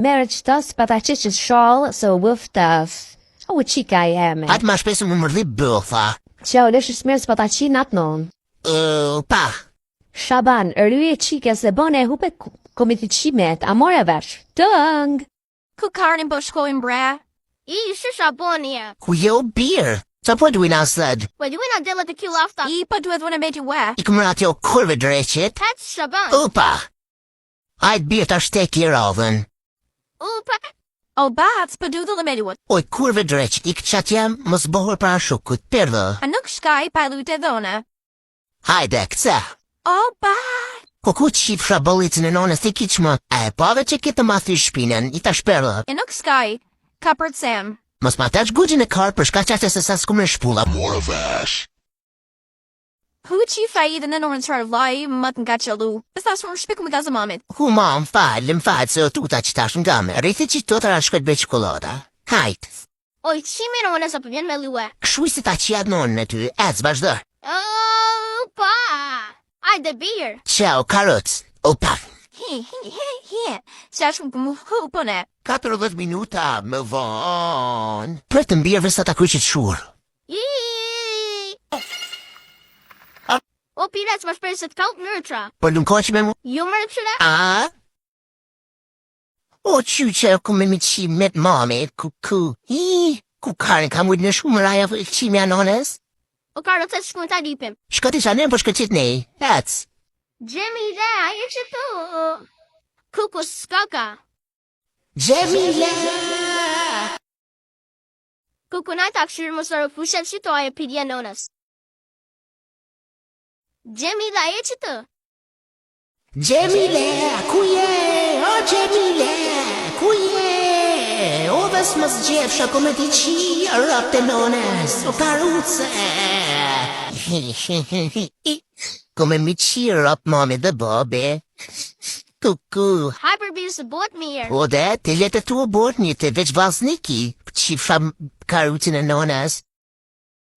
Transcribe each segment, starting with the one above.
Merë qëta së pata që që shalë së wëftëf. O qika jeme. Atë ma shpesë më mërdhi bëtha. Qo, lëshë smerë së pata qi natë non. Pa. Shaban, rruje qike se bone e hupe komiti qimet, a more vesh. Dëng! Ku karnin po shkojnë bre? I Shabania. Ku jo birë. Sa po duin asad? Well, you went on Dilla to kill off the. I pa duhet vënë me që we. I këmërat jo kurve dreqit. That's Shaban. Upa. Ajt birë ta shteki radhen. Opa. O bats pa duhet dhe me duhet. Oj, kurve dreqit, I këtë jam mos bohër para shukut, përdo. A nuk shkaj pa lute dhona. Hajde, këta. O ba! Ko ku qif shabollicën e nonës ti kiqma? A e pave që kitë ma thy shpinën, I ta shperdo. E nuk shkaj. Ka për të sem. Mos ma tash gugjin e karë për shka qate se sa s'kum në shpulla. More vash. Hu që fa I dhe në nërën të rëvlaj, më të nga qëllu. Bës ta shumë shpiku me gazë mamit. Hu ma më falë se o tuta që tash nga me. Rrithi që të të rashkojt be qokolada. Hajt. Oj, qime në nësa për vjen me lue. Kshu si ta qjad nonën e ty, ec vazhdo. Opa. Ajde birë. Ciao, karotës. Opa. He. Qa shumë për mu hu për ne. 14 minuta, më vonë. Për të mbjerë sa ta kryqit shurë. O, Pirac, ma shprej se të kalp nërtra. Po lumkoq me mu? Jo më rëpshira? A? O, që ku me mi qi met mame, ku. Ku karen ka mujtë në shumë raja për qi me anones? O, Karlo, të shkujnë ta dipim. Shkoti sa nërë për shkëqit nej, ec. Gjemile, aje që tu. Kuku skaka. Gjemile! Kuku na ta këshirë më sërë fushet që to aje pidja nonës. Gjemile, aje që tu. Gjemile, ku je? O, Gjemile, ku je? O, ves më zgjefsha ku me ti qi, rap të nones, o karuce. Ku me mi qi rap mami dhe bobe. Kuku. Hyper bir së bot mirë. O, dhe, të letë të u bot një të veç valsniki, qifra karucin e nones.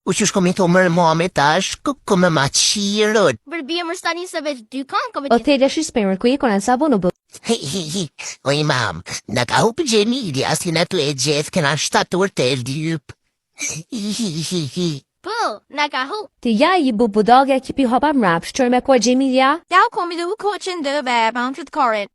U që shko me të mërë mami tash, ku me ma qirët. Bërbia më shtani se veç dy kanë O te lëshë smerë ku I konan sa bono bë. O imam, në ka hupë Gjemili, asë në të e gjeth këna shtatur të e lyp. Po, në ka hu. Ti ja I bu budage kipi hopa mrap, shqër me ko Gjemilja? Dau komi dhe u koqen dhe be, më në të të korit.